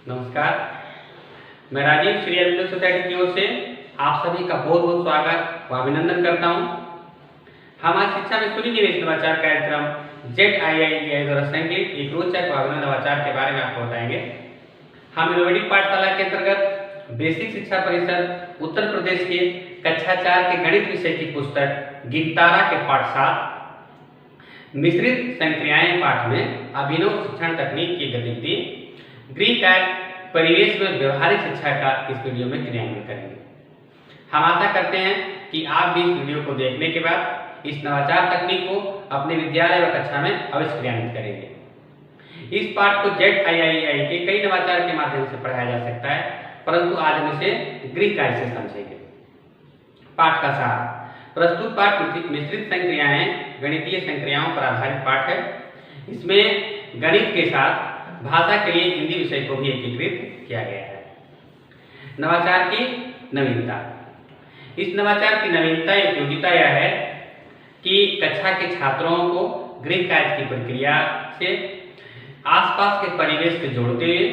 नमस्कार, मैं राजीव श्री अरविंद सोसाइटी की ओर से आप सभी का बहुत बहुत स्वागत व अभिनंदन करता हूं। हम आज शिक्षा में सुनी निवेश नवाचार कार्यक्रम ZIIEI द्वारा संकलित एक रोचक व अभिनव नवाचार के बारे में आपको बताएंगे। हम इनोवेटिव पाठशाला के अंतर्गत बेसिक शिक्षा परिषद उत्तर प्रदेश के कक्षा 4 के गणित विषय की पुस्तक गिनतारा के पाठ 7 मिश्रित संक्रियाएं पाठ में अभिनव शिक्षण तकनीक की गतिविधि ग्रीक परिवेश में व्यवहारिक शिक्षा का इस वीडियो में क्रियान्वयन करेंगे। हम आशा करते हैं कि आप भी इस वीडियो को देखने के बाद इस नवाचार तकनीक को अपने विद्यालय व कक्षा में अवश्य क्रियान्वित करेंगे। इस पाठ को ZIIEI के कई नवाचार के माध्यम से पढ़ाया जा सकता है, परंतु आज हम इसे ग्रीक कार्य से समझेंगे। पाठ का सार: प्रस्तुत पाठ मिश्रित संक्रियाएं गणितीय संक्रियाओं पर आधारित पाठ है। इसमें गणित के साथ भाषा के लिए हिंदी विषय को भी एकीकृत किया गया है। नवाचार की नवीनता: इस नवाचार की नवीनता उपयोगिता यह है कि कक्षा के छात्रों को ग्रीक कार्य की प्रक्रिया से आसपास के परिवेश से जोड़ते हुए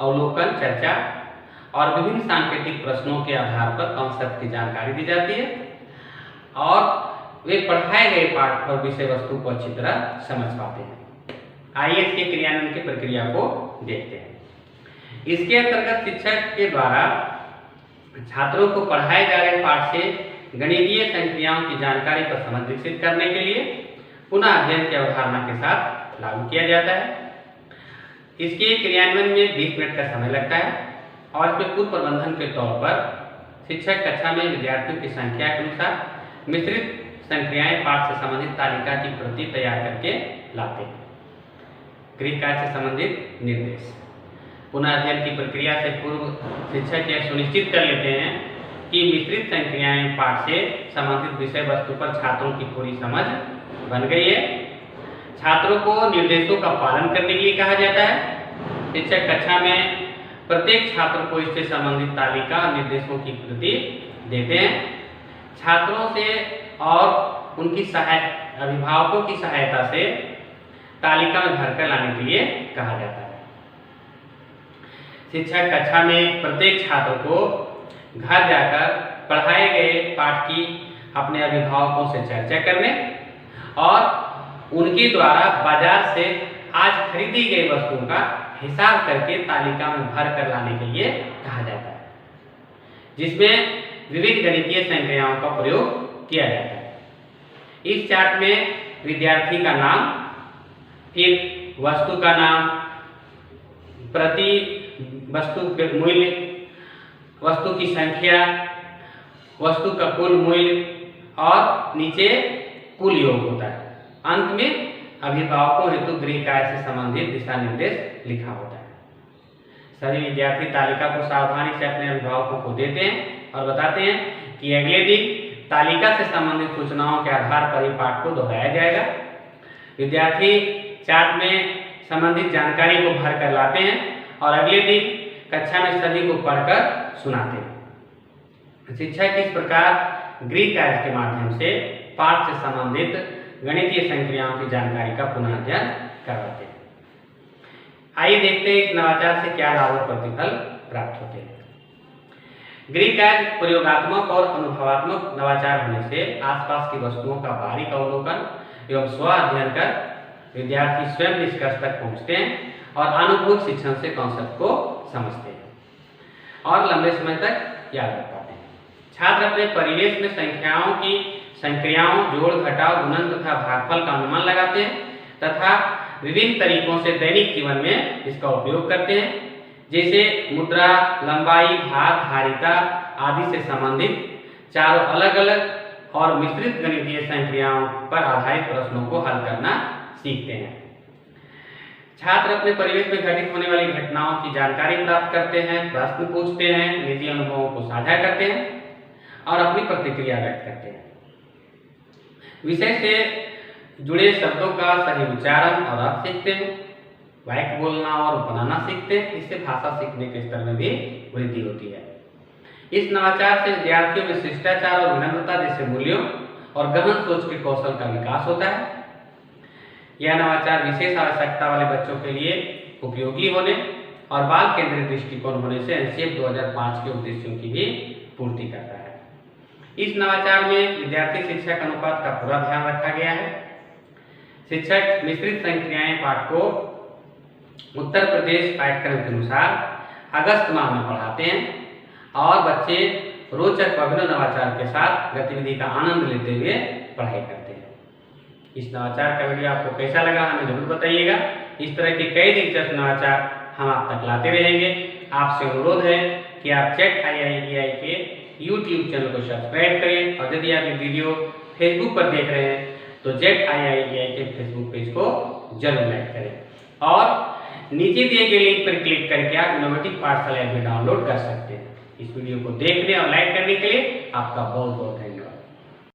अवलोकन, चर्चा और विभिन्न सांकेतिक प्रश्नों के आधार पर कॉन्सेप्ट की जानकारी दी जाती है और वे पढ़ाए गए पाठ और विषय वस्तु को अच्छी तरह समझ पाते हैं। आइए इसके क्रियान्वयन की प्रक्रिया को देखते हैं। इसके अंतर्गत शिक्षक के द्वारा छात्रों को पढ़ाए जा रहे पाठ से गणितीय संक्रियाओं की जानकारी पर समझ विकसित करने के लिए पुनः अध्ययन की अवधारणा के साथ लागू किया जाता है। इसके क्रियान्वयन में 20 मिनट का समय लगता है और इसमें पूर्व प्रबंधन के तौर पर शिक्षक कक्षा में विद्यार्थियों की संख्या के अनुसार मिश्रित संक्रियाएं पाठ से संबंधित तालिका की प्रति तैयार करके लाते हैं। ग्रीक कार्य से संबंधित निर्देश: पुनः अध्ययन की प्रक्रिया से पूर्व शिक्षक यह सुनिश्चित कर लेते हैं कि मिश्रित संक्रियाएं पाठ से संबंधित विषय वस्तु पर छात्रों की पूरी समझ बन गई है। छात्रों को निर्देशों का पालन करने के लिए कहा जाता है। शिक्षक कक्षा में प्रत्येक छात्र को इससे संबंधित तालिका और निर्देशों की प्रति देते हैं। छात्रों से और उनकी अभिभावकों की सहायता से तालिका में भरकर लाने के लिए कहा जाता है। शिक्षक कक्षा में प्रत्येक छात्र को घर जाकर पढ़ाए गए पाठ की अपने अभिभावकों से चर्चा करने और उनके द्वारा बाजार से आज खरीदी गई वस्तुओं का हिसाब करके तालिका में भर कर लाने के लिए कहा जाता है, जिसमें विविध गणितीय संक्रियाओं का प्रयोग किया जाता है। इस चार्ट में विद्यार्थी का नाम, फिर वस्तु का नाम, प्रति वस्तु मूल्य, वस्तु की संख्या, वस्तु का कुल मूल्य और नीचे कुल योग होता है। अंत में अभिभावकों हेतु ग्रीक कार्य से संबंधित दिशा निर्देश लिखा होता है। सभी विद्यार्थी तालिका को सावधानी से अपने अभिभावकों को देते हैं और बताते हैं कि अगले दिन तालिका से संबंधित सूचनाओं के आधार पर ही पाठ को दोहराया जाएगा। विद्यार्थी चार्ट में संबंधित जानकारी को भर कर लाते हैं और अगले दिन कक्षा में सभी को पढ़कर सुनाते हैं। शिक्षक इस प्रकार ग्रीक कार्य के माध्यम से पाठ से संबंधित गणितीय संक्रियाओं की जानकारी का पुनः अध्ययन करवाते हैं। आइए देखते हैं इस नवाचार से क्या लाभ और प्रतिफल प्राप्त होते हैं। ग्रीक कार्य प्रयोगात्मक और अनुभवात्मक नवाचार होने से आसपास की वस्तुओं का बारीक अवलोकन एवं स्व अध्ययन कर विद्यार्थी स्वयं निष्कर्ष तक पहुंचते हैं और अनुभव शिक्षण से कॉन्सेप्ट को समझते हैं और लंबे समय तक याद रख पाते हैं। छात्र अपने परिवेश में संक्रियाओं, जोड़, घटाव, गुणन तथा भागफल का अनुमान लगाते हैं तथा विभिन्न तरीकों से दैनिक जीवन में इसका उपयोग करते हैं, जैसे मुद्रा, लंबाई, भार, धारिता आदि से संबंधित चारों अलग अलग और मिश्रित गणितीय संक्रियाओं पर आधारित प्रश्नों को हल करना सीखते हैं। छात्र अपने परिवेश में घटित होने वाली घटनाओं की जानकारी प्राप्त करते हैं, प्रश्न पूछते हैं, निजी अनुभवों को साझा करते हैं और अपनी प्रतिक्रिया व्यक्त करते हैं। विषय से जुड़े शब्दों का सही उच्चारण और अर्थ सीखते हैं, वाक्य बोलना और बनाना सीखते हैं। इससे भाषा सीखने के स्तर में भी वृद्धि होती है। इस नवाचार से विद्यार्थियों में शिष्टाचार और विनम्रता जैसे मूल्यों और गहन सोच के कौशल का विकास होता है। यह नवाचार विशेष आवश्यकता वाले बच्चों के लिए उपयोगी होने और बाल केंद्रित दृष्टिकोण होने से एनसीएफ 2005 के उद्देश्यों की भी पूर्ति करता है। इस नवाचार में विद्यार्थी शिक्षक अनुपात का पूरा ध्यान रखा गया है। शिक्षक मिश्रित संक्रियाएं पाठ को उत्तर प्रदेश पाठ्यक्रम के अनुसार अगस्त माह में पढ़ाते हैं और बच्चे रोचक व अभिनव नवाचार के साथ गतिविधि का आनंद लेते हुए पढ़ाई करते हैं। इस नवाचार का वीडियो आपको कैसा लगा हमें जरूर बताइएगा। इस तरह के कई दिलचस्प नवाचार हम आप तक लाते रहेंगे। आपसे अनुरोध है कि आप ZIIEI के YouTube चैनल को सब्सक्राइब करें और यदि आप ये वीडियो फेसबुक पर देख रहे हैं तो ZIIEI के फेसबुक पेज को जरूर लाइक करें और नीचे दिए गए लिंक पर क्लिक करके आप इनोवेटिव पाठशाला ऐप भी डाउनलोड कर सकते हैं। इस वीडियो को देखने और लाइक करने के लिए आपका बहुत बहुत धन्यवाद।